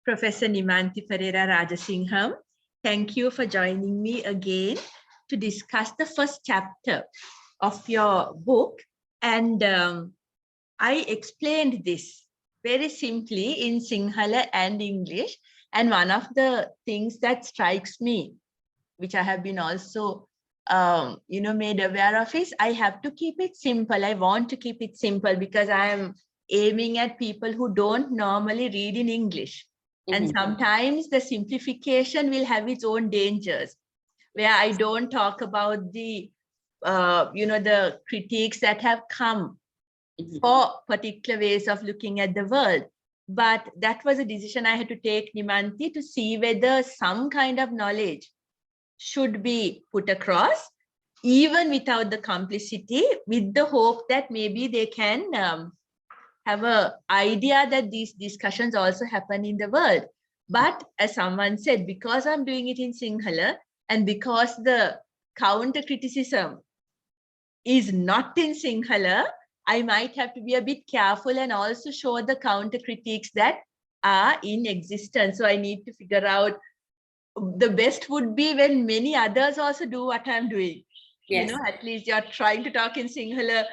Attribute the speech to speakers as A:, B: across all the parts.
A: Professor Nimanthi Rajasingham. Thank you for joining me again to discuss the first chapter of your book. And I explained this very simply in Sinhala and English. And one of the things that strikes me, which I have been also made aware of, is I have to keep it simple. I want to keep it simple because I am aiming at people who don't normally read in English. And sometimes the simplification will have its own dangers, where I don't talk about the, the critiques that have come for particular ways of looking at the world. But that was a decision I had to take, Nimanthi, to see whether some kind of knowledge should be put across, even without the complicity, with the hope that maybe they can have an idea that these discussions also happen in the world. But as someone said, because I'm doing it in Sinhala and because the counter criticism is not in Sinhala, I might have to be a bit careful and also show the counter critiques that are in existence. So I need to figure out the best would be when many others also do what I'm doing. Yes. At least you're trying to talk in Sinhala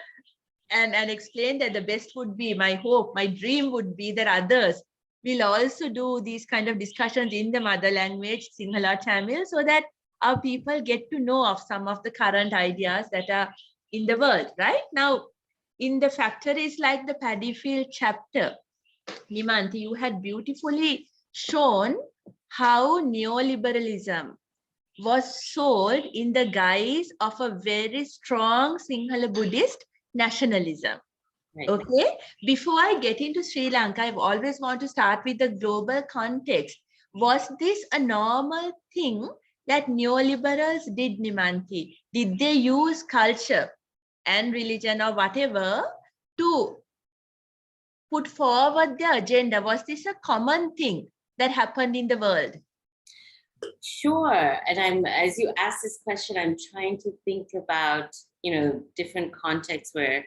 A: and explain that the best would be, my hope, my dream would be that others will also do these kind of discussions in the mother language, Sinhala Tamil, so that our people get to know of some of the current ideas that are in the world, right? Now, in the factories like the paddy field chapter, Nimanthi, you had beautifully shown how neoliberalism was sold in the guise of a very strong Sinhala Buddhist nationalism. Right. Okay, before I get into Sri Lanka, I've always want to start with the global context. Was this a normal thing that neoliberals did, Nimanthi? Did they use culture and religion or whatever to put forward their agenda? Was this a common thing that happened in the world?
B: Sure. And as you ask this question, I'm trying to think about, different contexts where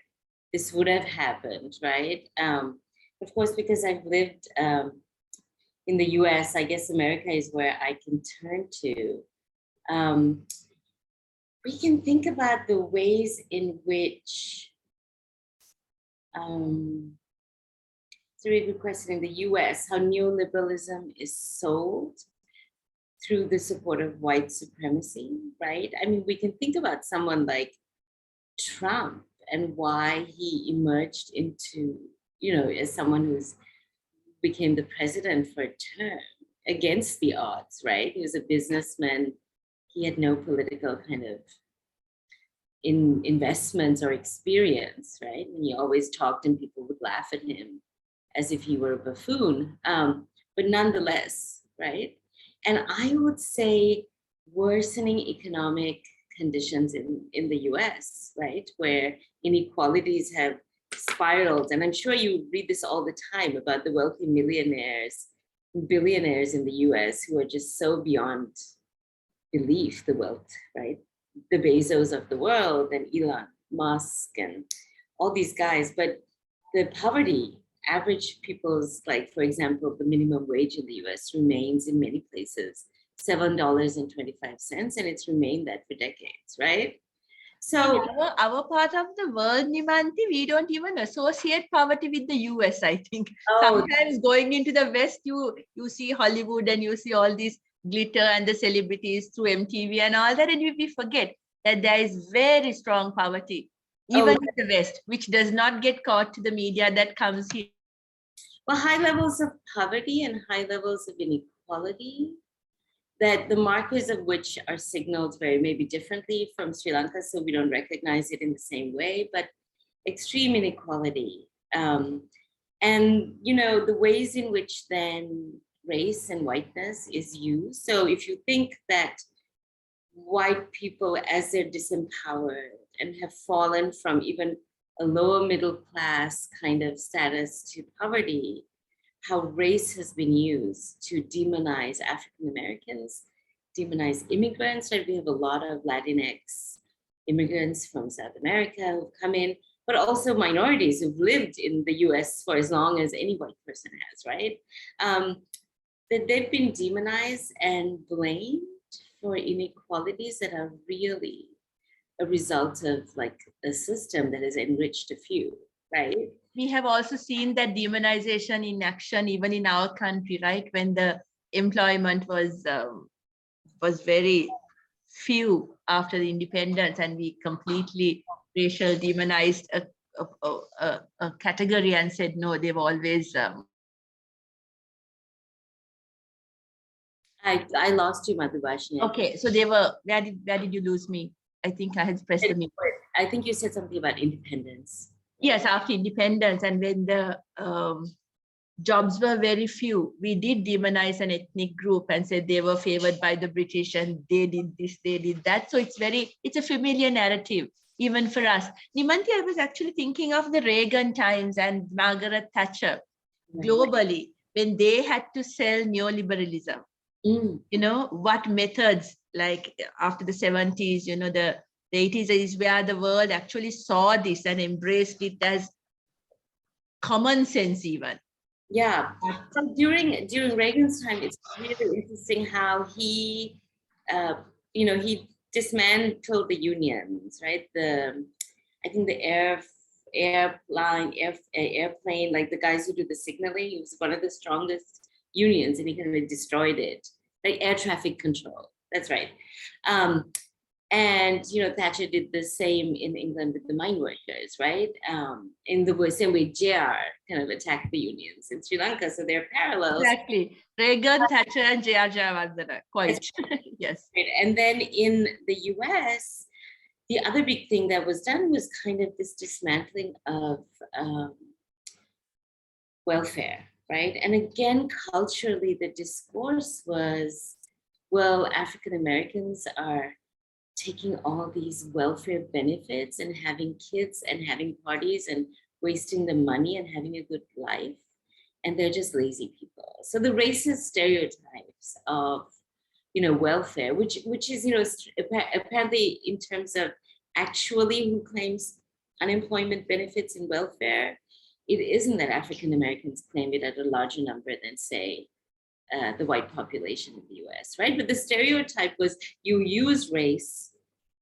B: this would have happened, right? Of course, because I've lived in the US, I guess America is where I can turn to. We can think about the ways in which, it's a really good question, in the US, how neoliberalism is sold through the support of white supremacy, right? I mean, we can think about someone like Trump and why he emerged into, as someone who's became the president for a term against the odds, right? He was a businessman. He had no political kind of investments or experience, right? And he always talked and people would laugh at him as if he were a buffoon, but nonetheless, right? And I would say worsening economic conditions in the US, right? Where inequalities have spiraled. And I'm sure you read this all the time about the wealthy millionaires, billionaires in the US who are just so beyond belief, the wealth, right? The Bezos of the world and Elon Musk and all these guys. But the poverty, average people's, like, for example, the minimum wage in the US remains in many places $7.25, and it's remained that for decades, right? So
A: our part of the world, Nimanthi, we don't even associate poverty with the US, I think. Sometimes going into the West, you see Hollywood and you see all these glitter and the celebrities through MTV and all that, and we forget that there is very strong poverty, even in the West, which does not get caught to the media that comes here.
B: Well, high levels of poverty and high levels of inequality, that the markers of which are signaled very maybe differently from Sri Lanka, so we don't recognize it in the same way, but extreme inequality. And, the ways in which then race and whiteness is used. So if you think that white people, as they're disempowered and have fallen from even a lower middle class kind of status to poverty, how race has been used to demonize African Americans, demonize immigrants, right? We have a lot of Latinx immigrants from South America who've come in, but also minorities who've lived in the US for as long as any white person has, right? that they've been demonized and blamed for inequalities that are really a result of like a system that has enriched a few, right?
A: We have also seen that demonization in action, even in our country, right? When the employment was very few after the independence, and we completely racial demonized a category and said, no, they've always.
B: I lost you, Madhubashini.
A: Okay, so they were, where did you lose me? I think I had pressed the mute.
B: I think you said something about independence.
A: Yes, after independence, and when the jobs were very few, we did demonize an ethnic group and said they were favored by the British and they did this, they did that. So it's a familiar narrative, even for us. Nimanthi, I was actually thinking of the Reagan times and Margaret Thatcher globally, when they had to sell neoliberalism. You know, what methods, like after the 70s, you know, the 80s is where the world actually saw this and embraced it as common sense even.
B: Yeah. So during Reagan's time, it's really interesting how he, he dismantled the unions, right? I think the airplane, like the guys who do the signaling, he was one of the strongest unions, and he kind of destroyed it, like air traffic control. That's right. And Thatcher did the same in England with the mine workers, right? In the same way JR kind of attacked the unions in Sri Lanka. So there are parallels.
A: Exactly. Reagan, Thatcher, and JR Jayawardena. Quite. Yes.
B: And then in the US, the other big thing that was done was kind of this dismantling of welfare, right? And again, culturally, the discourse was, well, African Americans are taking all these welfare benefits and having kids and having parties and wasting the money and having a good life. And they're just lazy people. So the racist stereotypes of, welfare, which is, apparently in terms of actually who claims unemployment benefits and welfare, it isn't that African Americans claim it at a larger number than, say, the white population in the US, right? But the stereotype was you use race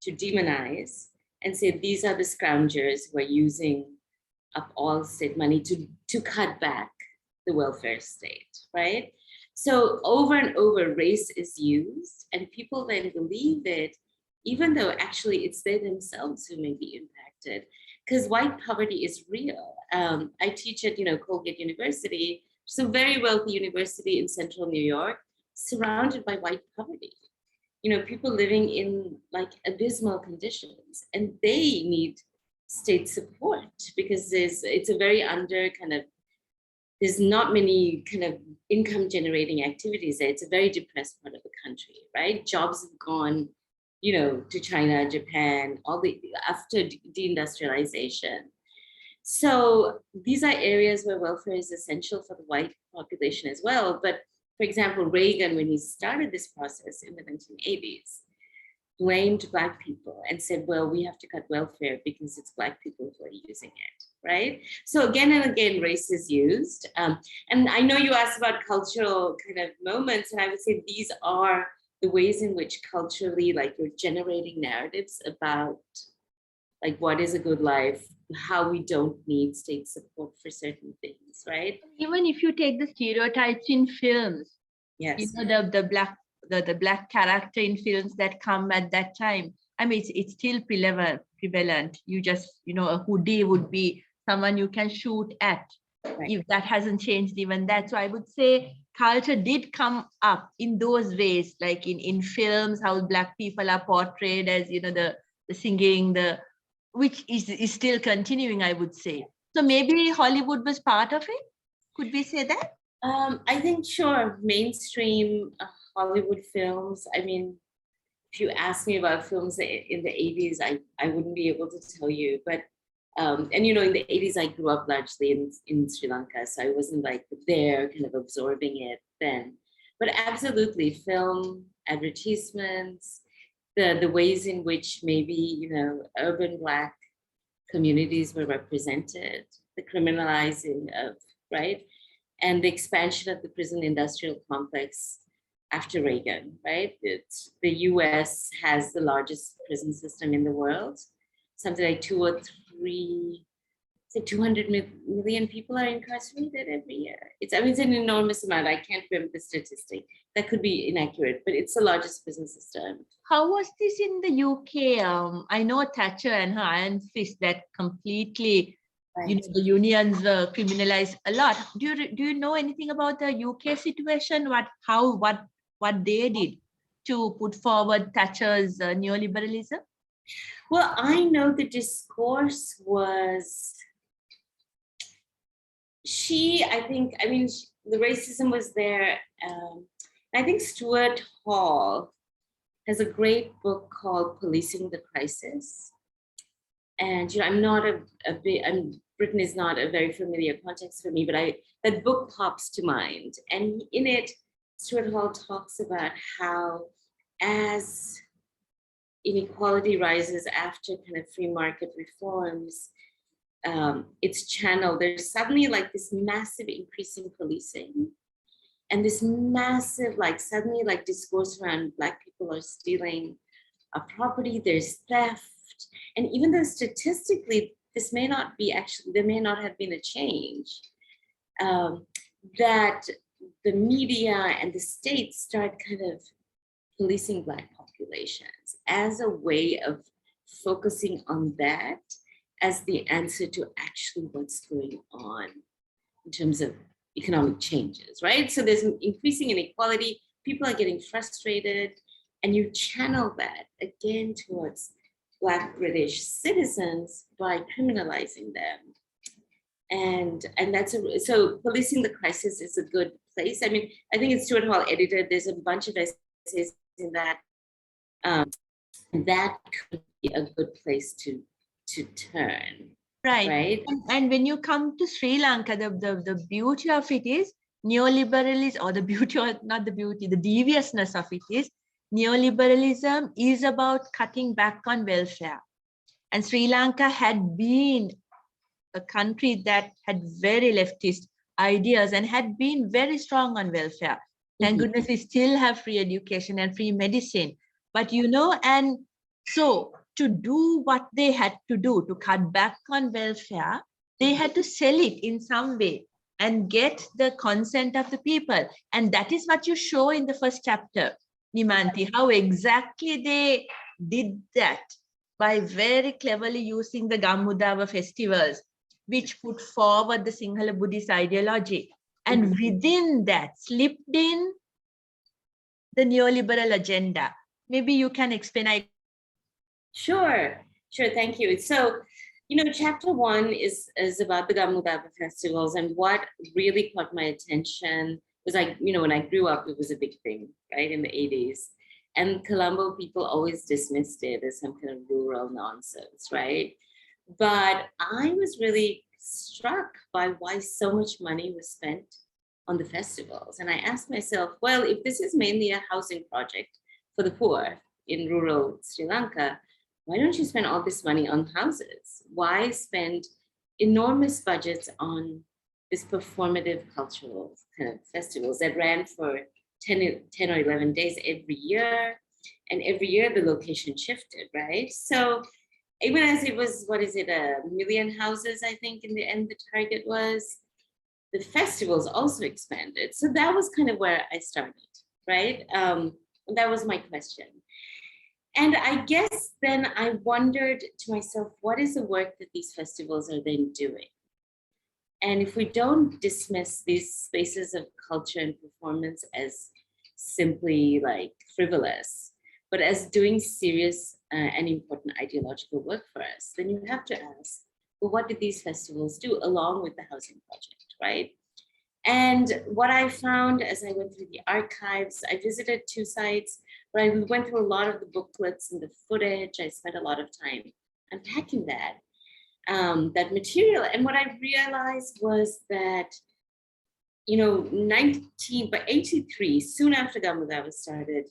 B: to demonize and say these are the scroungers who are using up all state money to cut back the welfare state, right? So over and over, race is used, and people then believe it, even though actually it's they themselves who may be impacted, because white poverty is real. I teach at Colgate University, it's a very wealthy university in central New York, surrounded by white poverty. People living in like abysmal conditions, and they need state support because it's a very there's not many kind of income generating activities there. It's a very depressed part of the country, right? Jobs have gone, to China, Japan, after deindustrialization. So these are areas where welfare is essential for the white population as well. But for example, Reagan, when he started this process in the 1980s, blamed Black people and said, well, we have to cut welfare because it's Black people who are using it, right? So again and again, race is used. And I know you asked about cultural kind of moments, and I would say these are the ways in which culturally, like you're generating narratives about like what is a good life, how we don't need state support for certain things, right?
A: Even if you take the stereotypes in films,
B: yes,
A: the black character in films that come at that time, I mean, it's still prevalent. You just, a hoodie would be someone you can shoot at. Right. If that hasn't changed even that. So I would say culture did come up in those ways, like in films, how Black people are portrayed as, the singing, which is still continuing, I would say. So maybe Hollywood was part of it. Could we say that?
B: I think, sure, mainstream Hollywood films. I mean, if you ask me about films in the 80s, I wouldn't be able to tell you. But, and in the 80s, I grew up largely in Sri Lanka. So I wasn't like there kind of absorbing it then. But absolutely, film, advertisements, the ways in which maybe, urban Black communities were represented, the criminalizing of, right? and the expansion of the prison industrial complex after Reagan, right? The US has the largest prison system in the world, something like 200 million people are incarcerated every year. It's an enormous amount. I can't remember the statistic. That could be inaccurate, but it's the largest prison system.
A: How was this in the UK? I know Thatcher and her iron fist that completely,
B: Right.
A: the unions were criminalized a lot. Do you know anything about the UK situation? What they did to put forward Thatcher's neoliberalism?
B: Well, I know the discourse was the racism was there. I think Stuart Hall has a great book called Policing the Crisis. And Britain is not a very familiar context for me, but that book pops to mind. And in it, Stuart Hall talks about how as inequality rises after kind of free market reforms, it's channeled. There's suddenly like this massive increase in policing and this massive suddenly discourse around Black people are stealing a property, there's theft. And even though statistically, there may not have been a change, that the media and the state start kind of policing Black populations as a way of focusing on that as the answer to actually what's going on in terms of economic changes, right? So there's increasing inequality, people are getting frustrated, and you channel that again towards Black British citizens by criminalizing them. And so policing the crisis is a good place. I mean, I think it's Stuart Hall edited, there's a bunch of essays in that. That could be a good place to turn. Right.
A: And when you come to Sri Lanka, the beauty of it is neoliberalism, or the beauty, or not the beauty, the deviousness of it is neoliberalism is about cutting back on welfare. And Sri Lanka had been a country that had very leftist ideas and had been very strong on welfare. Thank goodness we still have free education and free medicine. But and so to do what they had to do to cut back on welfare, they had to sell it in some way and get the consent of the people. And that is what you show in the first chapter, Nimanthi, how exactly they did that by very cleverly using the Gammudava festivals, which put forward the Sinhala Buddhist ideology. And within that slipped in the neoliberal agenda. Maybe you can explain.
B: Sure, thank you. So, chapter 1 is about the Gammudava festivals, and what really caught my attention was when I grew up, it was a big thing, right, in the 80s. And Colombo people always dismissed it as some kind of rural nonsense, right? But I was really struck by why so much money was spent on the festivals. And I asked myself, well, if this is mainly a housing project for the poor in rural Sri Lanka, why don't you spend all this money on houses? Why spend enormous budgets on this performative cultural kind of festivals that ran for 10 or 11 days every year? And every year the location shifted, right? So even as it was, 1 million houses, I think in the end the target was, the festivals also expanded. So that was kind of where I started, right? That was my question. And I guess then I wondered to myself, what is the work that these festivals are then doing? And if we don't dismiss these spaces of culture and performance as simply frivolous, but as doing serious and important ideological work for us, then you have to ask, well, what did these festivals do along with the housing project, right? And what I found as I went through the archives, I visited 2 sites, but I went through a lot of the booklets and the footage. I spent a lot of time unpacking that material. And what I realized was that, by 83, soon after Gammudava started,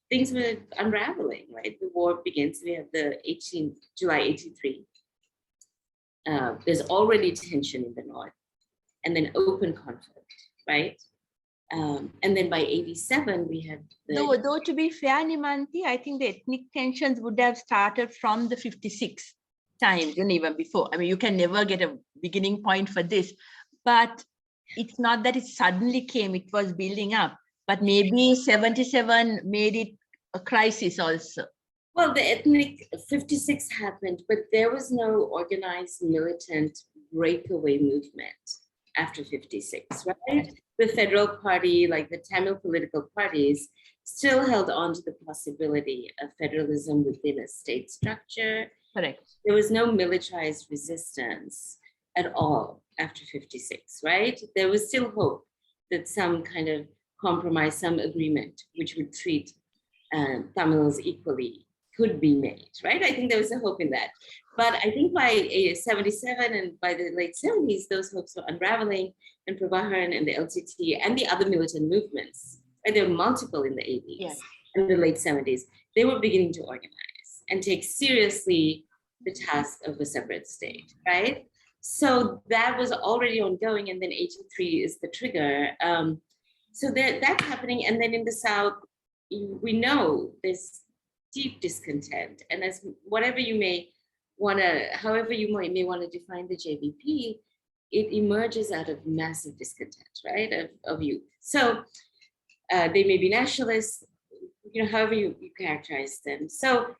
B: things were unraveling, right? The war begins. We have the July 83. There's already tension in the north, and then open conflict, right? And then by 87, we had
A: Though to be fair, Nimanthi, I think the ethnic tensions would have started from the 56 times and even before. I mean, you can never get a beginning point for this, but it's not that it suddenly came, it was building up, but maybe 77 made it a crisis also.
B: Well, the ethnic 56 happened, but there was no organized militant breakaway movement after 56, right? The federal party, like the Tamil political parties, still held on to the possibility of federalism within a state structure.
A: Correct.
B: There was no militarized resistance at all after 56, right? There was still hope that some kind of compromise, some agreement, which would treat Tamils equally, could be made, right? I think there was a hope in that. But I think by 77 and by the late 70s, those hopes were unraveling, and Prabharan and the LTT and the other militant movements, right? There were multiple in the 80s and the late 70s. They were beginning to organize and take seriously the task of a separate state, right? So that was already ongoing, and then 83 is the trigger. So that's happening, and then in the South, we know there's deep discontent, and as whatever you may want to, however you may want to define the JVP, it emerges out of massive discontent, right, of youth. So they may be nationalists, you know, however you characterize them. So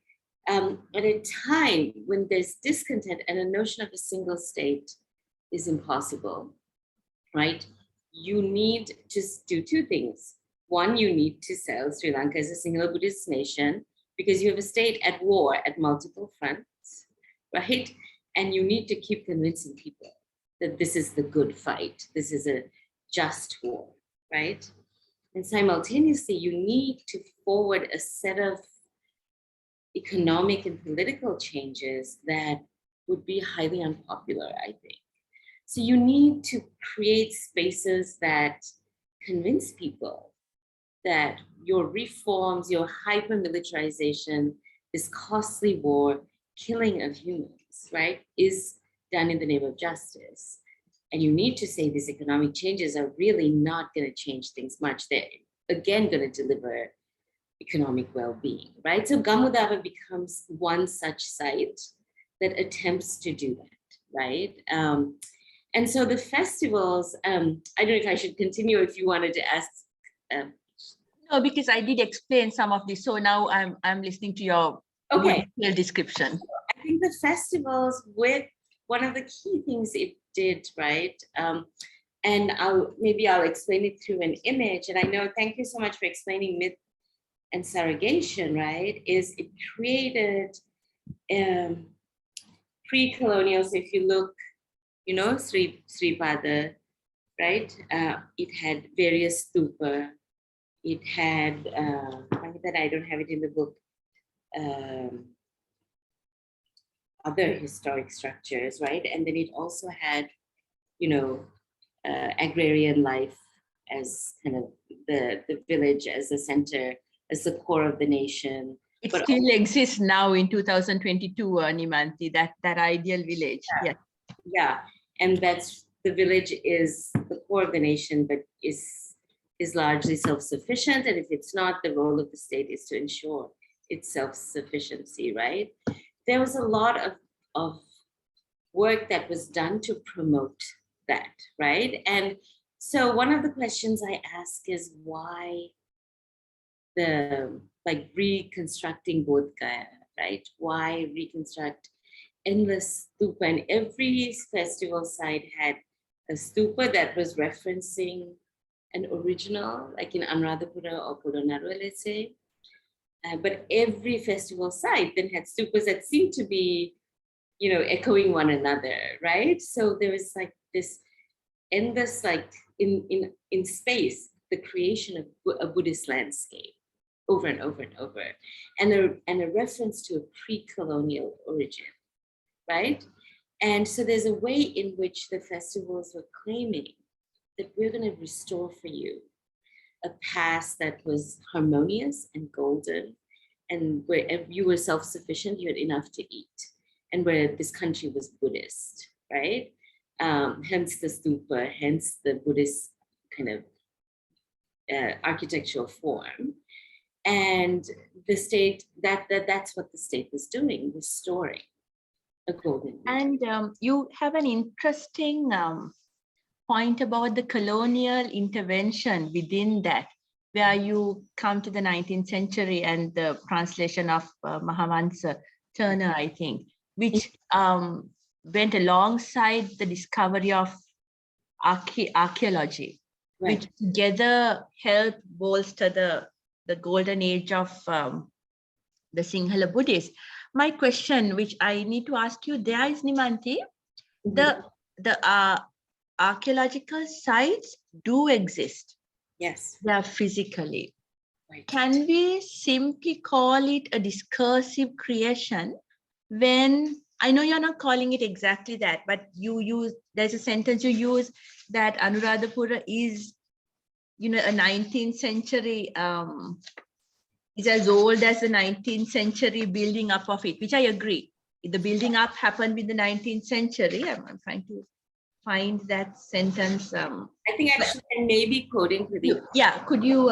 B: at a time when there's discontent and a notion of a single state is impossible, right, you need to do two things. One, you need to sell Sri Lanka as a single Buddhist nation, because you have a state at war at multiple fronts, right? And you need to keep convincing people that this is the good fight. This is a just war, right? And simultaneously, you need to forward a set of economic and political changes that would be highly unpopular, I think. So you need to create spaces that convince people that your reforms, your hyper-militarization, this costly war, killing of humans, right, is done in the name of justice. And you need to say these economic changes are really not going to change things much. They're again going to deliver economic well-being, right? So Gamudava becomes one such site that attempts to do that, right? And so the festivals, I don't know if I should continue, if you wanted to ask.
A: No, because I did explain some of this. So now I'm listening to your detailed description.
B: I think the festivals, with one of the key things it did, right? And I'll explain it through an image. And I know, thank you so much for explaining myth and surrogation, right? Is it created pre-colonial. So if you look, you know, Sri Pada, right? It had various stupa. It had, that I don't have it in the book, other historic structures, right? And then it also had, you know, agrarian life as kind of the village as the center, as the core of the nation.
A: It still exists now in 2022, Nimanthi, that ideal village.
B: Yeah, and that's, the village is the core of the nation, but is largely self-sufficient. And if it's not, the role of the state is to ensure its self-sufficiency, right? There was a lot of work that was done to promote that, right? And so one of the questions I ask is why reconstructing Bodh Gaya, right? Why reconstruct endless stupa? And every festival site had a stupa that was referencing an original, like in Anuradhapura or Kodonarua, let's say. But every festival site then had stupas that seemed to be, you know, echoing one another, right? So there was like this endless, like in space, the creation of a Buddhist landscape over and over and over, and a reference to a pre-colonial origin, right? And so there's a way in which the festivals were claiming that we're going to restore for you a past that was harmonious and golden, and where you were self-sufficient, you had enough to eat, and where this country was Buddhist, right? Hence the stupa, hence the Buddhist kind of architectural form. And the state, that's what the state was doing, restoring a golden age.
A: And you have an interesting point about the colonial intervention within that, where you come to the 19th century and the translation of Mahavansa Turner, I think, which went alongside the discovery of archaeology,
B: Right.
A: which together helped bolster the golden age of the Sinhala Buddhists. My question, which I need to ask you there is, Nimanthi, the archaeological sites do exist.
B: Yes.
A: They are physically.
B: Right.
A: Can we simply call it a discursive creation when, I know you're not calling it exactly that, but there's a sentence you use that Anuradhapura is, a 19th century, is as old as the 19th century building up of it, which I agree. The building up happened with the 19th century. I'm trying to find that sentence.
B: I think actually I may be quoting Pradeep.
A: Yeah, could you?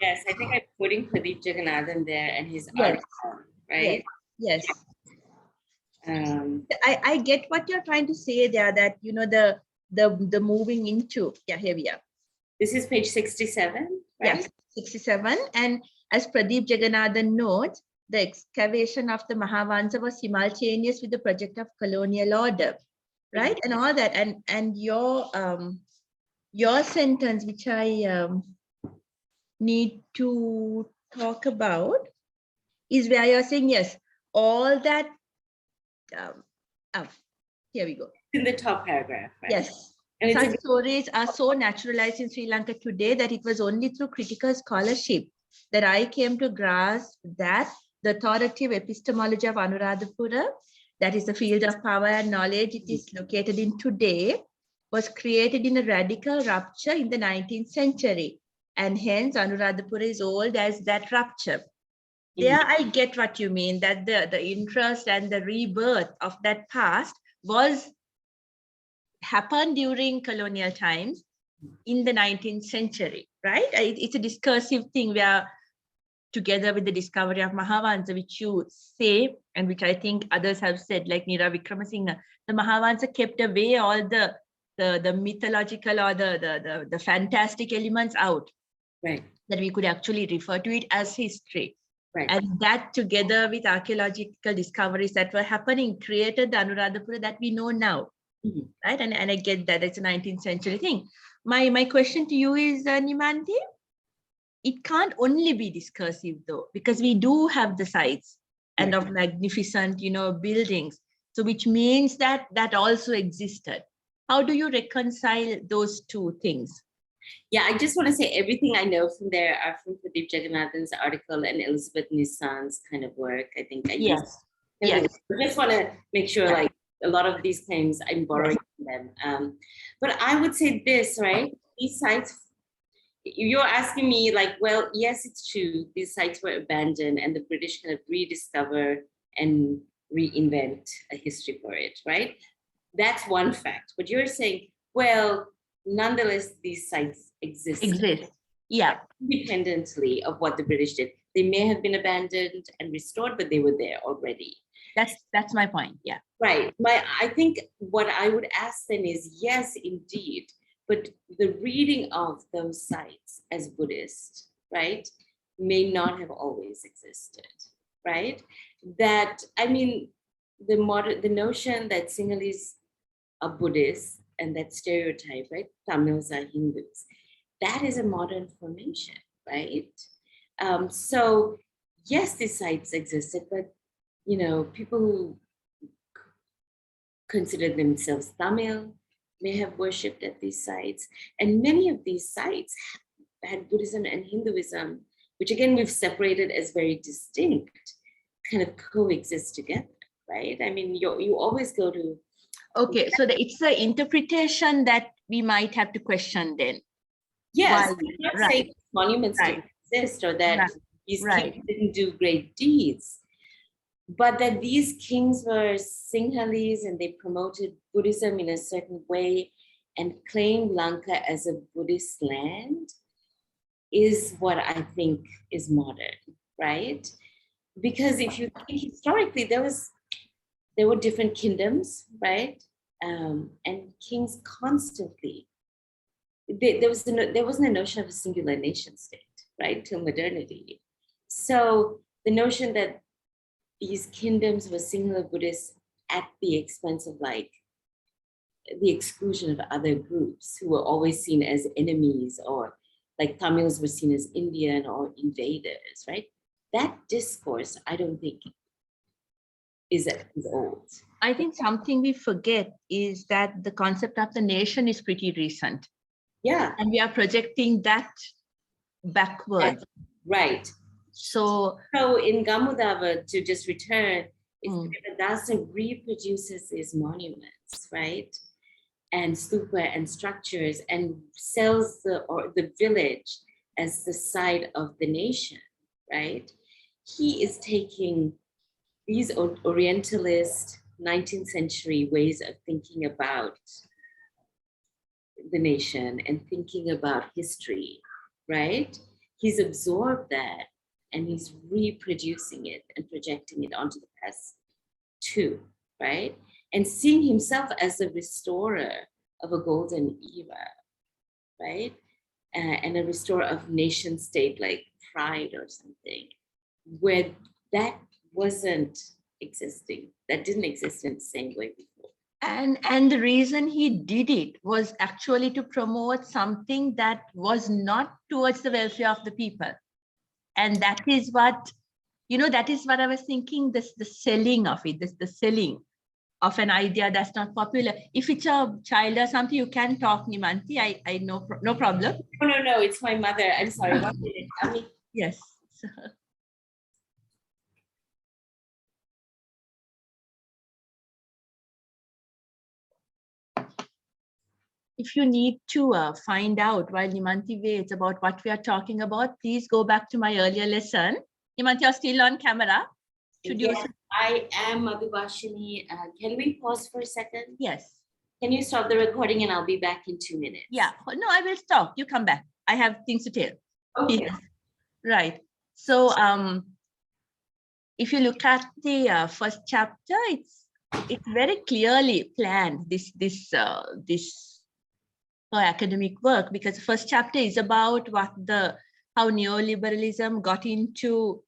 B: Yes, I think I'm quoting Pradeep Jagannathan there and his
A: Yes.
B: article, right?
A: Yes. I get what you're trying to say there, that, the moving into, here we are.
B: This is page 67, right?
A: Yes, 67. And as Pradeep Jagannathan notes, the excavation of the Mahavansa was simultaneous with the project of colonial order, right? And all that. And your sentence, which I need to talk about, is where you're saying, yes, all that, here we go.
B: In the top paragraph, right?
A: Yes.
B: And
A: such stories are so naturalized in Sri Lanka today that it was only through critical scholarship that I came to grasp that the authoritative epistemology of Anuradhapura, that is the field of power and knowledge it is located in today, was created in a radical rupture in the 19th century. And hence Anuradhapura is old as that rupture. There I get what you mean, that the interest and the rebirth of that past happened during colonial times in the 19th century, right? It's a discursive thing where, together with the discovery of Mahavansa, which you say, and which I think others have said, like Nira Vikramasinghe, the Mahavansa kept away all the mythological or the fantastic elements out,
B: right,
A: that we could actually refer to it as history.
B: right.
A: And that, together with archaeological discoveries that were happening, created the Anuradhapura that we know now. Right, and I get that it's a 19th century thing. My question to you is, Nimanthi, it can't only be discursive though, because we do have the sites and of magnificent, buildings. So which means that also existed. How do you reconcile those two things?
B: Yeah, I just want to say everything I know from there are from Pradeep Jagannathan's article and Elizabeth Nissan's kind of work. I think I just want to make sure, like, a lot of these claims I'm borrowing from them. But I would say this, right? These sites, you're asking me, like, well, yes, it's true. These sites were abandoned and the British kind of rediscover and reinvent a history for it, right? That's one fact. But you're saying, well, nonetheless, these sites exist.
A: Yeah.
B: Independently of what the British did. They may have been abandoned and restored, but they were there already.
A: That's my point. Yeah.
B: Right. I think what I would ask then is, yes, indeed, but the reading of those sites as Buddhist, right, may not have always existed, right? That, I mean, the notion that Sinhalese are Buddhists and that stereotype, right, Tamils are Hindus, that is a modern formation, right? So yes, these sites existed, but people who consider themselves Tamil may have worshipped at these sites. And many of these sites had Buddhism and Hinduism, which again, we've separated as very distinct, kind of coexist together, right? I mean, you always go to...
A: Okay, so it's the interpretation that we might have to question then.
B: Yes, I'm not saying monuments didn't exist or that these kings didn't do great deeds, but that these kings were Sinhalese and they promoted Buddhism in a certain way. and claim Lanka as a Buddhist land is what I think is modern, right? Because if you think historically, there were different kingdoms, right? And kings constantly, there wasn't a notion of a singular nation state, right, till modernity. So the notion that these kingdoms were singular Buddhists at the expense of like the exclusion of other groups who were always seen as enemies, or like Tamils were seen as Indian or invaders, right? That discourse, I don't think is old.
A: I think something we forget is that the concept of the nation is pretty recent.
B: Yeah.
A: And we are projecting that backwards.
B: Right.
A: So
B: in Gamudava, to just return, Debasa reproduces these monuments, right? And stupa and structures, and sells the village as the site of the nation, right? He is taking these Orientalist 19th century ways of thinking about the nation and thinking about history, right? He's absorbed that and he's reproducing it and projecting it onto the past too, right? And seeing himself as the restorer of a golden era, right? And a restorer of nation state like pride or something, where that wasn't existing, that didn't exist in the same way before.
A: And the reason he did it was actually to promote something that was not towards the welfare of the people. And that is what, that is what I was thinking, the selling of it, the selling of an idea that's not popular. If it's a child or something, you can talk, Nimanthi. I know, no problem.
B: No, it's my mother. I'm sorry. 1 minute. Tell me.
A: Yes. If you need to find out while Nimanthi waits about what we are talking about, please go back to my earlier lesson. Nimanthi, you're still on camera.
B: Yes, I am, Madhubhashini. Can we pause for a second?
A: Yes.
B: Can you stop the recording and I'll be back in 2 minutes?
A: Yeah, no, I will stop. You come back. I have things to tell.
B: Okay.
A: Yes. Right. So if you look at the first chapter, it's very clearly planned, this academic work, because the first chapter is about how neoliberalism got into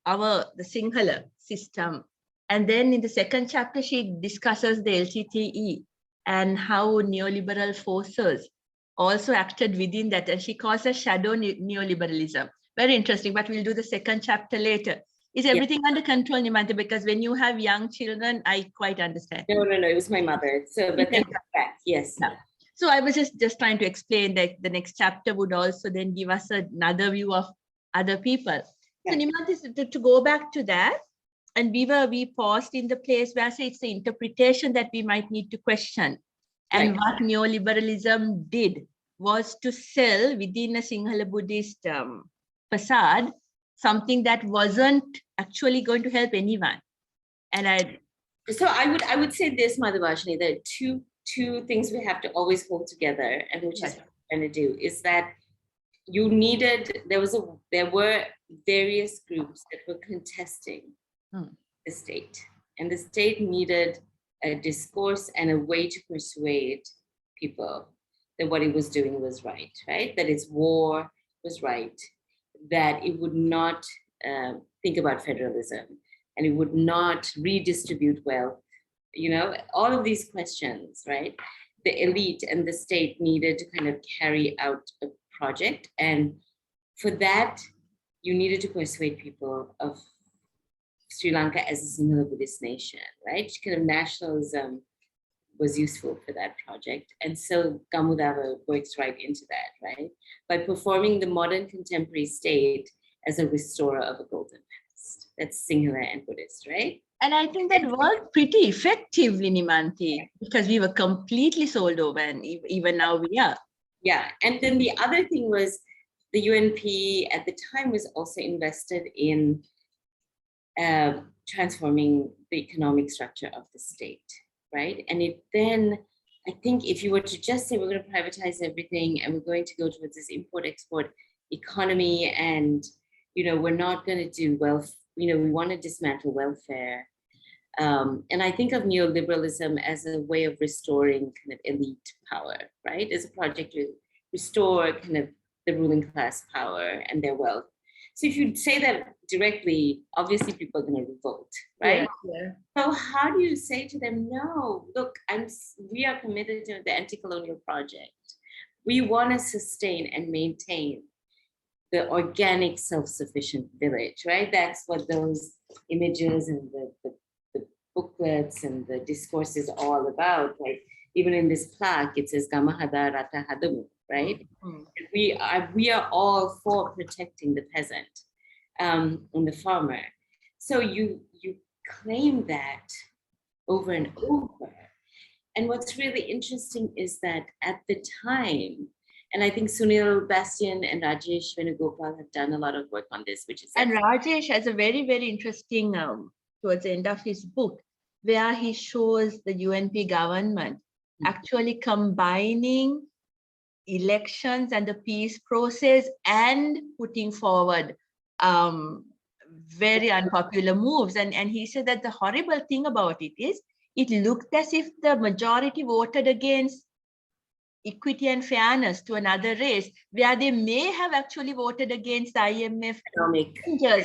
A: the Sinhala system. And then in the second chapter, she discusses the LTTE and how neoliberal forces also acted within that. And she calls it shadow neoliberalism. Very interesting, but we'll do the second chapter later. Is everything under control, Nimanthi? Because when you have young children, I quite understand.
B: No, it was my mother. So, but then back, yes.
A: Yeah. So I was just trying to explain that the next chapter would also then give us another view of other people. Yeah. So Nimanthi, to go back to that, and we paused in the place where I say it's the interpretation that we might need to question. And what neoliberalism did was to sell within a Sinhala Buddhist facade something that wasn't actually going to help anyone. And
B: I would say this, Madhubhashini, there are two things we have to always hold together, and which is what we're trying to do, is that there were various groups that were contesting the state, and the state needed a discourse and a way to persuade people that what it was doing was right? That its war was right, that it would not think about federalism, and it would not redistribute wealth. All of these questions, right? The elite and the state needed to kind of carry out a project. And for that, you needed to persuade people of Sri Lanka as a Sinhala Buddhist nation, right? Kind of nationalism was useful for that project. And so Gamudava works right into that, right? By performing the modern contemporary state as a restorer of a golden past. That's Sinhala and Buddhist, right?
A: And I think that worked pretty effectively, Nimanthi, because we were completely sold over, and even now we are.
B: Yeah, and then the other thing was the UNP at the time was also invested in transforming the economic structure of the state, right? And it then, I think if you were to just say we're going to privatize everything and we're going to go towards this import-export economy, and we're not going to do wealth, we want to dismantle welfare. And I think of neoliberalism as a way of restoring kind of elite power, right? As a project to restore kind of the ruling class power and their wealth. So if you say that directly, obviously people are going to revolt, right?
A: Yeah.
B: So how do you say to them, no, look, we are committed to the anti-colonial project. We want to sustain and maintain the organic self-sufficient village, right? That's what those images and the booklets and the discourse is all about. Like even in this plaque, it says Gamahada Rata Hadamu, right? Mm-hmm. We are all for protecting the peasant and the farmer. So you claim that over and over. And what's really interesting is that at the time, and I think Sunil, Bastian, and Rajesh Venugopal have done a lot of work on this, which is...
A: And Rajesh has a very, very interesting, towards the end of his book, where he shows the UNP government actually combining elections and the peace process and putting forward very unpopular moves. And he said that the horrible thing about it is, it looked as if the majority voted against equity and fairness to another race, where they may have actually voted against IMF.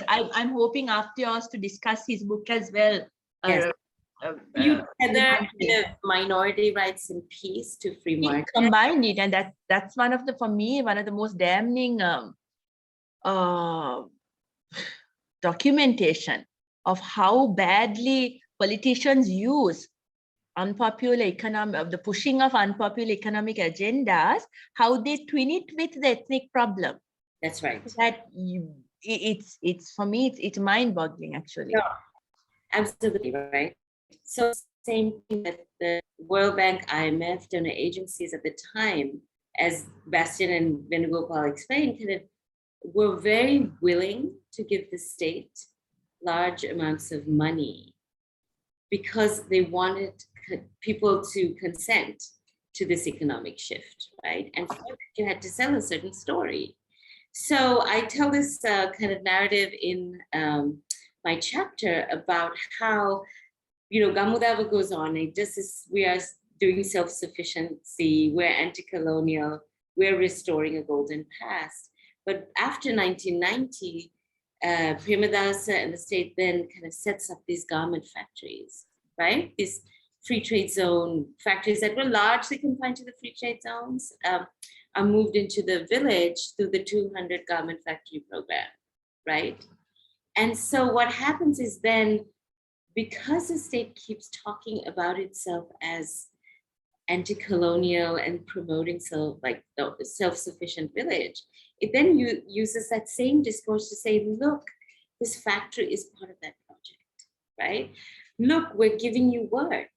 A: I'm hoping after yours to discuss his book as well.
B: Yes. The minority rights and peace to free market.
A: Combine it, and that's one of the most damning documentation of how badly politicians use unpopular the pushing of unpopular economic agendas, how they twin it with the ethnic problem.
B: That's right.
A: That it's for me, it's mind-boggling actually.
B: No, absolutely right. So same thing that the World Bank, IMF, donor agencies at the time, as Bastian and Venugopal explained, kind of were very willing to give the state large amounts of money because they wanted people to consent to this economic shift, right? And for that, you had to sell a certain story. So I tell this kind of narrative in my chapter about how, Gamudava goes on, we are doing self-sufficiency, we're anti-colonial, we're restoring a golden past. But after 1990, Premadasa and the state then kind of sets up these garment factories, right? These free trade zone factories that were largely confined to the free trade zones are moved into the village through the 200 garment factory program, right? And so what happens is then, because the state keeps talking about itself as anti-colonial and promoting the self-sufficient village, it then uses that same discourse to say, look, this factory is part of that project, right? Look, we're giving you work,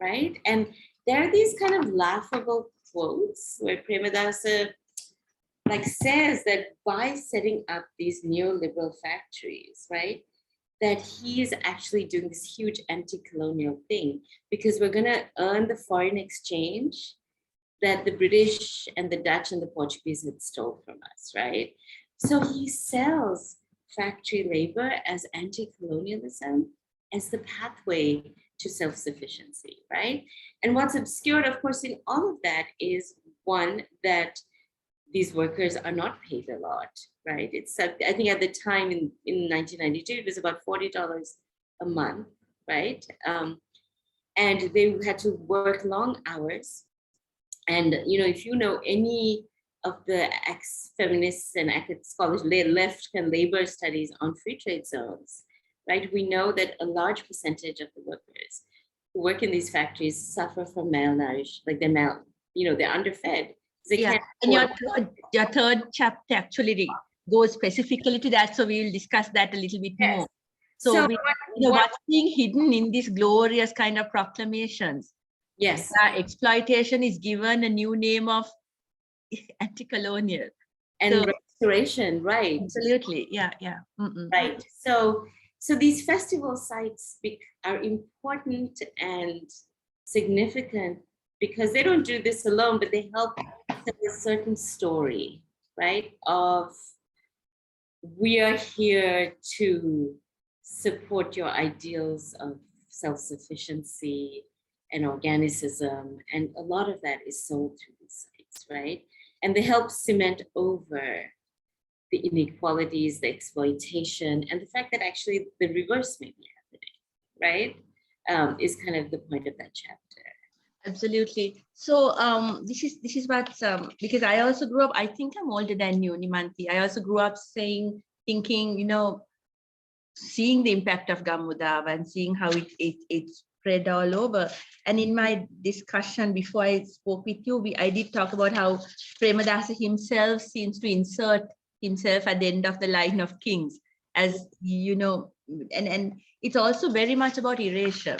B: right? And there are these kind of laughable quotes where Premadasa says that by setting up these neoliberal factories, right, that he is actually doing this huge anti-colonial thing because we're going to earn the foreign exchange that the British and the Dutch and the Portuguese had stole from us, right? So he sells factory labor as anti-colonialism as the pathway to self-sufficiency, right? And what's obscured, of course, in all of that is, one, that these workers are not paid a lot, right? It's, I think at the time in 1992, it was about $40 a month, right? And they had to work long hours. And, if you know any of the ex-feminists and scholars left and labor studies on free trade zones, right? We know that a large percentage of the workers who work in these factories suffer from malnourished, they're underfed.
A: Yeah, and your third chapter actually goes specifically to that, so we will discuss that a little bit more. So what's being hidden in these glorious kind of proclamations?
B: Yes,
A: exploitation is given a new name of anti-colonial
B: and restoration, right?
A: Absolutely, yeah.
B: Right. So these festival sites are important and significant because they don't do this alone, but they help tell a certain story, right? Of we are here to support your ideals of self-sufficiency and organicism. And a lot of that is sold through these sites, right? And they help cement over the inequalities, the exploitation, and the fact that actually the reverse may be happening, right? Is kind of the point of that chapter.
A: Absolutely. So this is what because I also grew up. I think I'm older than you, Nimanthi. I also grew up thinking, seeing the impact of Gamudava and seeing how it spread all over. And in my discussion before I spoke with you, I did talk about how Premadasa himself seems to insert himself at the end of the line of kings, as and it's also very much about erasure.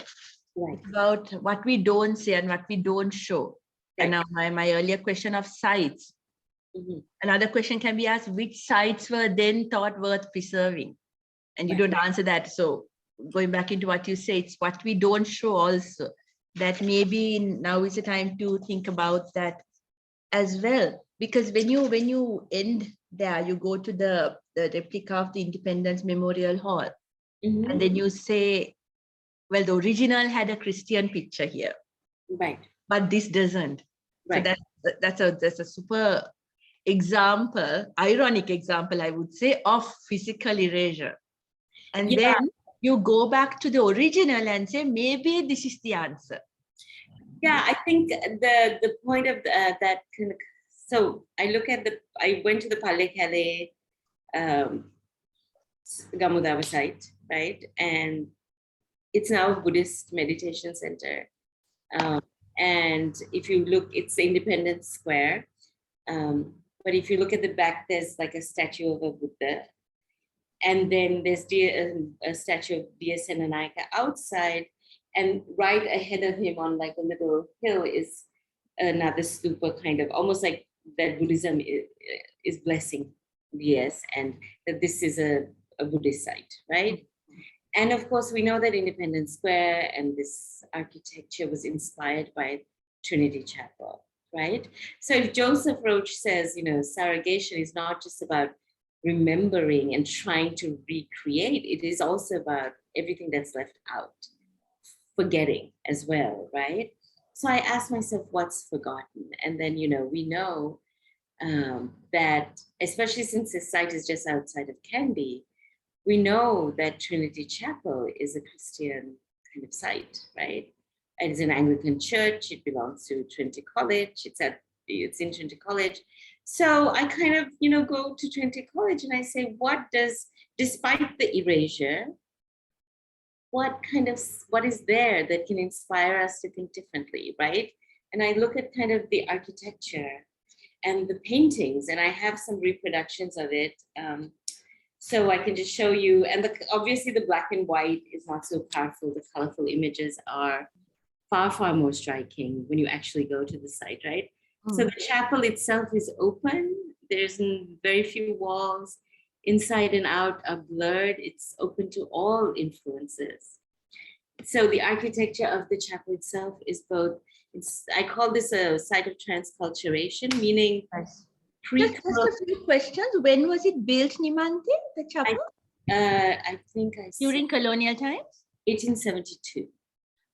B: Right.
A: About what we don't say and what we don't show. Right. And now my earlier question of sites. Mm-hmm. Another question can be asked, which sites were then thought worth preserving? And you don't answer that. So going back into what you say, it's what we don't show also. That maybe now is the time to think about that as well. Because when you end there, you go to the replica of the Independence Memorial Hall. Mm-hmm. And then you say, well, the original had a Christian picture here,
B: right?
A: But this doesn't. Right. So that's a super example, ironic example, I would say, of physical erasure. And then you go back to the original and say, maybe this is the answer.
B: Yeah, I think the point of that kind of. So I went to the Pallekele Gamudava site, right, and it's now a Buddhist meditation center. And if you look, it's the Independence Square. But if you look at the back, there's like a statue of a Buddha. And then there's a statue of D.S. Senanayaka outside. And right ahead of him on like a little hill is another stupa, kind of almost like that Buddhism is blessing D.S. and that this is a Buddhist site, right? And of course, we know that Independence Square and this architecture was inspired by Trinity Chapel, right? So if Joseph Roach says, surrogation is not just about remembering and trying to recreate, it is also about everything that's left out, forgetting as well, right? So I asked myself, what's forgotten? And then, we know that, especially since this site is just outside of Kandy, we know that Trinity Chapel is a Christian kind of site, right? It is an Anglican church. It belongs to Trinity College. It's in Trinity College. So I kind of, go to Trinity College and I say, despite the erasure, what is there that can inspire us to think differently, right? And I look at kind of the architecture and the paintings, and I have some reproductions of it. So I can just show you, and obviously the black and white is not so powerful. The colorful images are far, far more striking when you actually go to the site, right? Mm. So the chapel itself is open. There's very few walls. Inside and out are blurred. It's open to all influences. So the architecture of the chapel itself is both, I call this a site of transculturation, meaning
A: just a few questions. When was it built, Nimanthi, the chapel?
B: I think
A: during colonial times?
B: 1872.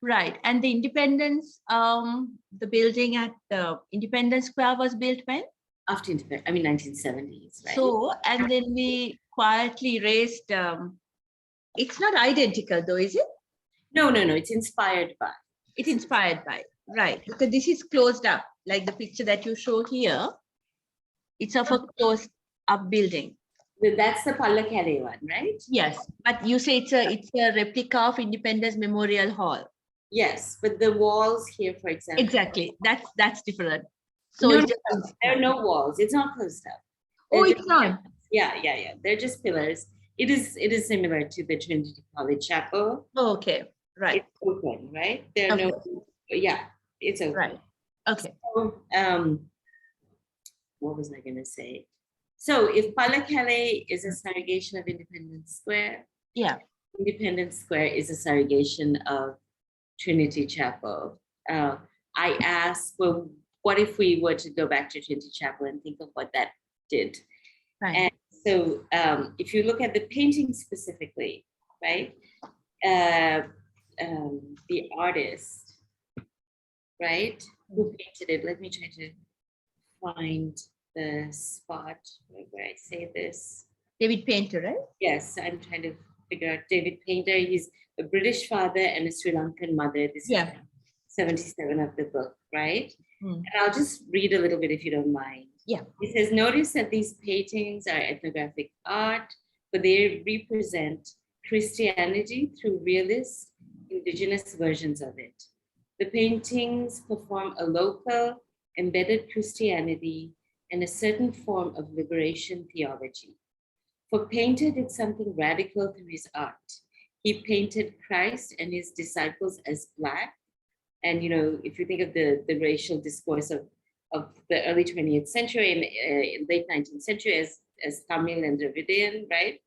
A: Right. And the Independence, the building at the Independence Square was built when?
B: After 1970s, right?
A: So, and then we quietly erased, it's not identical though, is it?
B: No, it's inspired by.
A: It's inspired by, right. Because this is closed up, like the picture that you show here. It's of a closed up building.
B: That's the Pallekele one, right?
A: Yes, but you say it's a replica of Independence Memorial Hall.
B: Yes, but the walls here, for example.
A: Exactly, that's different.
B: So there are no walls. It's not closed up.
A: It's not.
B: Yeah. They're just pillars. It is similar to the Trinity College Chapel.
A: Oh, okay, right.
B: It's open, right? There are it's open.
A: Right. Okay.
B: So, what was I going to say? So if Pallekele is a surrogation of Independence Square, Independence Square is a surrogation of Trinity Chapel. I ask, well, what if we were to go back to Trinity Chapel and think of what that did?
A: Right.
B: And so if you look at the painting specifically, right, the artist, right, who painted it, let me try to find the spot where I say this.
A: David Painter, right?
B: Yes, I'm trying to figure out David Painter. He's a British father and a Sri Lankan mother. This is 77 of the book, right? And I'll just read a little bit if you don't mind.
A: Yeah.
B: It says, notice that these paintings are ethnographic art, but they represent Christianity through realist, indigenous versions of it. The paintings perform a local, embedded Christianity and a certain form of liberation theology. For Painter did something radical through his art. He painted Christ and his disciples as Black. And, you know, if you think of the racial discourse of the early 20th century and late 19th century as Tamil and Dravidian, right?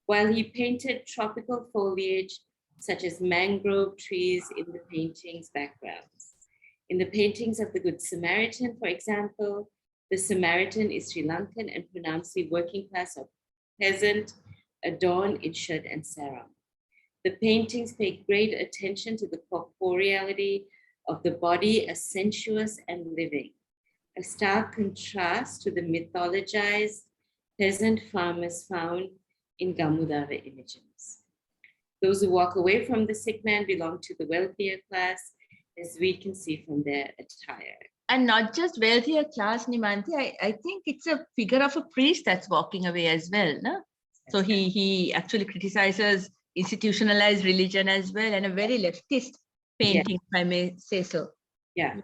B: While he painted tropical foliage, such as mangrove trees in the painting's backgrounds. In the paintings of the Good Samaritan, for example, the Samaritan is Sri Lankan and pronouncedly working class or peasant, adorned in shirt and sarong. The paintings pay great attention to the corporeality of the body as sensuous and living, a stark contrast to the mythologized peasant farmers found in Gamudara images. Those who walk away from the sick man belong to the wealthier class, as we can see from their attire.
A: And not just wealthier class, Nimanthi, I think it's a figure of a priest that's walking away as well. No? So he actually criticizes institutionalized religion as well, and a very leftist painting, if I may say so.
B: Yeah.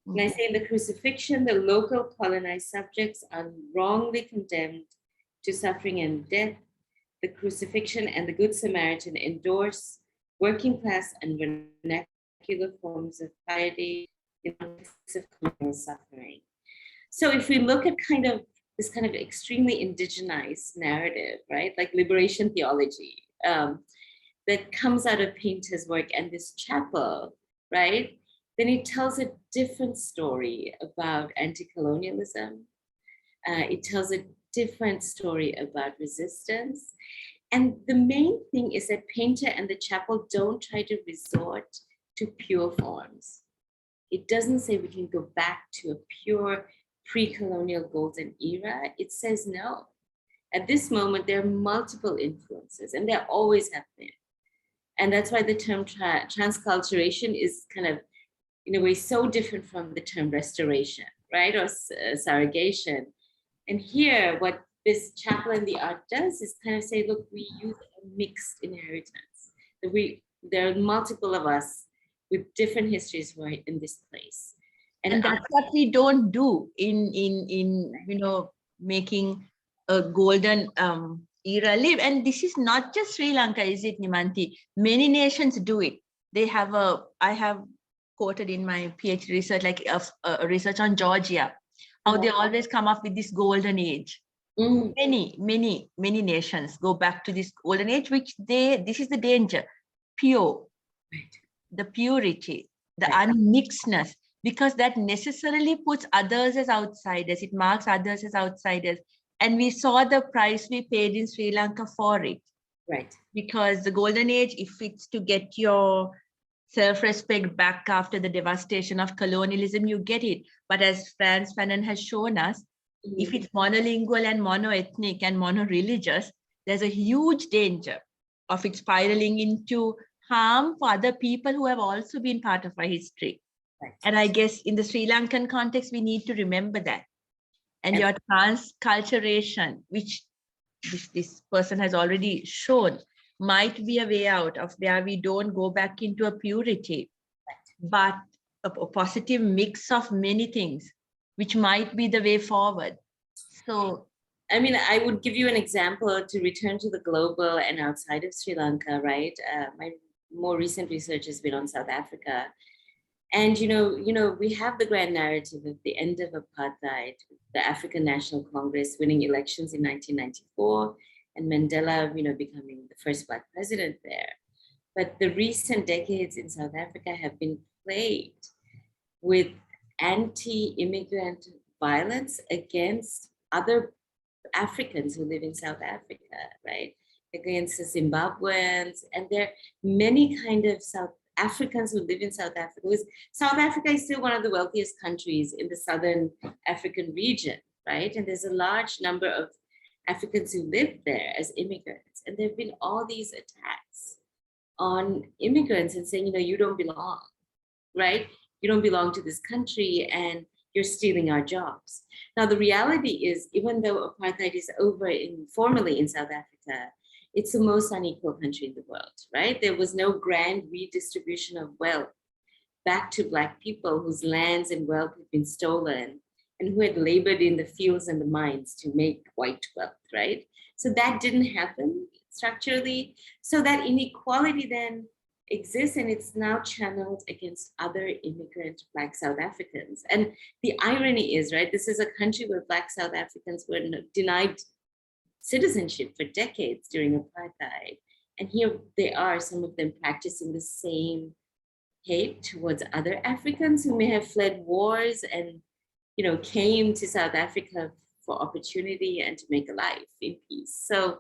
B: And I say in the crucifixion, the local colonized subjects are wrongly condemned to suffering and death. The crucifixion and the Good Samaritan endorse working class and vernacular forms of piety in the face of colonial suffering. So if we look at this kind of extremely indigenized narrative, right, like liberation theology, that comes out of Painter's work and this chapel, right, then it tells a different story about anti-colonialism. It tells a different story about resistance. And the main thing is that Painter and the chapel don't try to resort to pure forms. It doesn't say we can go back to a pure pre-colonial golden era. It says no. At this moment, there are multiple influences, and there always have been. And that's why the term transculturation is kind of, in a way, so different from the term restoration, right? Or surrogation. And here, what this chapel and the art does is kind of say, look, we use a mixed inheritance. There are multiple of us with different histories who are in this place.
A: And that's what we don't do in making a golden era live. And this is not just Sri Lanka, is it, Nimanthi? Many nations do it. I have quoted in my PhD research, like research on Georgia, how they always come up with this golden age. Many nations go back to this golden age, this is the danger, pure, the purity, the unmixedness, because that necessarily puts others as outsiders. It marks others as outsiders. And we saw the price we paid in Sri Lanka for it.
B: Right.
A: Because the golden age, if it's to get your self-respect back after the devastation of colonialism, you get it. But as Frantz Fanon has shown us, if it's monolingual and monoethnic and mono-religious, there's a huge danger of it spiraling into harm for other people who have also been part of our history. Right. And I guess in the Sri Lankan context, we need to remember that. And your transculturation, which this person has already shown, might be a way out of where we don't go back into a purity, but a positive mix of many things, which might be the way forward. So,
B: I mean, I would give you an example to return to the global and outside of Sri Lanka, right? My more recent research has been on South Africa. And, we have the grand narrative of the end of apartheid, the African National Congress winning elections in 1994, and Mandela, becoming the first Black president there. But the recent decades in South Africa have been plagued with anti-immigrant violence against other Africans who live in South Africa, right? Against the Zimbabweans, and there are many kind of South Africans who live in South Africa. Because South Africa is still one of the wealthiest countries in the Southern African region, right? And there's a large number of Africans who live there as immigrants. And there have been all these attacks on immigrants and saying, you don't belong, right? You don't belong to this country and you're stealing our jobs. Now, the reality is, even though apartheid is over formally in South Africa, it's the most unequal country in the world, right? There was no grand redistribution of wealth back to Black people whose lands and wealth had been stolen and who had labored in the fields and the mines to make white wealth, right? So that didn't happen structurally. So that inequality then exists, and it's now channeled against other immigrant Black South Africans. And the irony is, right, this is a country where Black South Africans were denied citizenship for decades during apartheid. And here they are, some of them practicing the same hate towards other Africans who may have fled wars and, came to South Africa for opportunity and to make a life in peace. So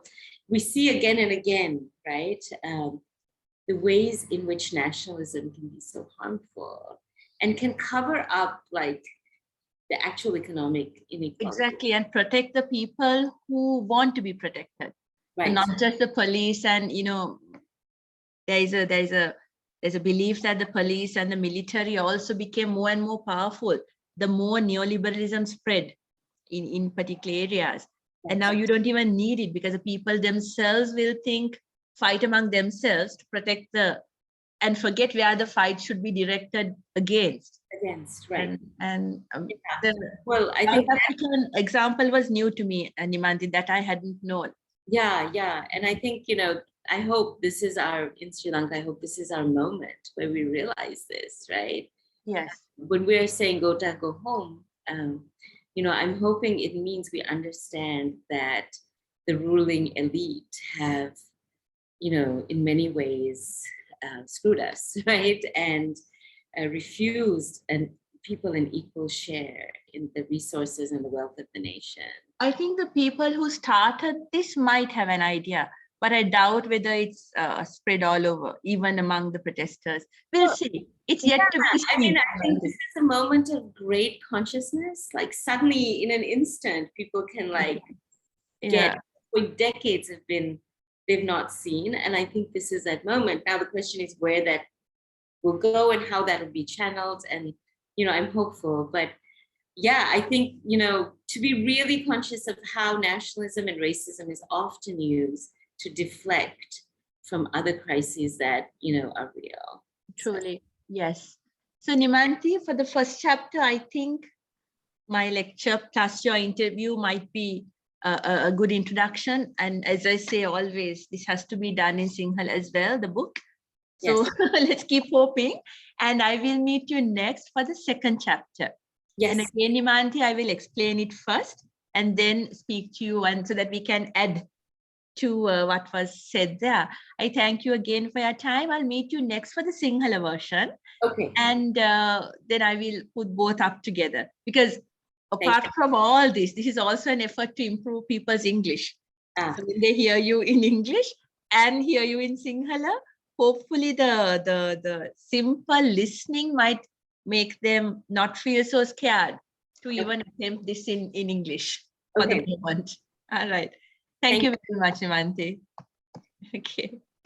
B: we see again and again, right, the ways in which nationalism can be so harmful and can cover up like the actual economic inequality.
A: Exactly, and protect the people who want to be protected,
B: Right.
A: and not just the police. And there's a belief that the police and the military also became more and more powerful the more neoliberalism spread in particular areas. And now you don't even need it, because the people themselves will fight among themselves to protect and forget where the fight should be directed against.
B: Right.
A: And
B: well, I think
A: South African example was new to me, Nimanthi, that I hadn't known.
B: Yeah. And I think, I hope this is in Sri Lanka, I hope this is our moment where we realize this, right?
A: Yes.
B: When we're saying go home, I'm hoping it means we understand that the ruling elite have, in many ways screwed us, right? And refused people an equal share in the resources and the wealth of the nation.
A: I think the people who started this might have an idea, but I doubt whether it's spread all over, even among the protesters. We'll see. It's yet to be seen.
B: I think this is a moment of great consciousness. Like suddenly, in an instant, people can get what decades they've not seen. And I think this is that moment. Now the question is where that will go and how that will be channeled. And, I'm hopeful. But yeah, I think, to be really conscious of how nationalism and racism is often used to deflect from other crises that, are real.
A: Truly, yes. So Nimanthi, for the first chapter, I think my lecture plus your interview might be a good introduction. And as I say always, this has to be done in Sinhala as well, the book. So yes. Let's keep hoping. And I will meet you next for the second chapter.
B: Yes.
A: And again, Nimanthi, I will explain it first and then speak to you, and so that we can add to what was said there. I thank you again for your time. I'll meet you next for the Sinhala version.
B: Okay.
A: And then I will put both up together, because apart from all this is also an effort to improve people's English. So when they hear you in English and hear you in Sinhala, hopefully the simple listening might make them not feel so scared to even attempt this in English for the moment. All right. Thank you very much, Nimanthi. Okay.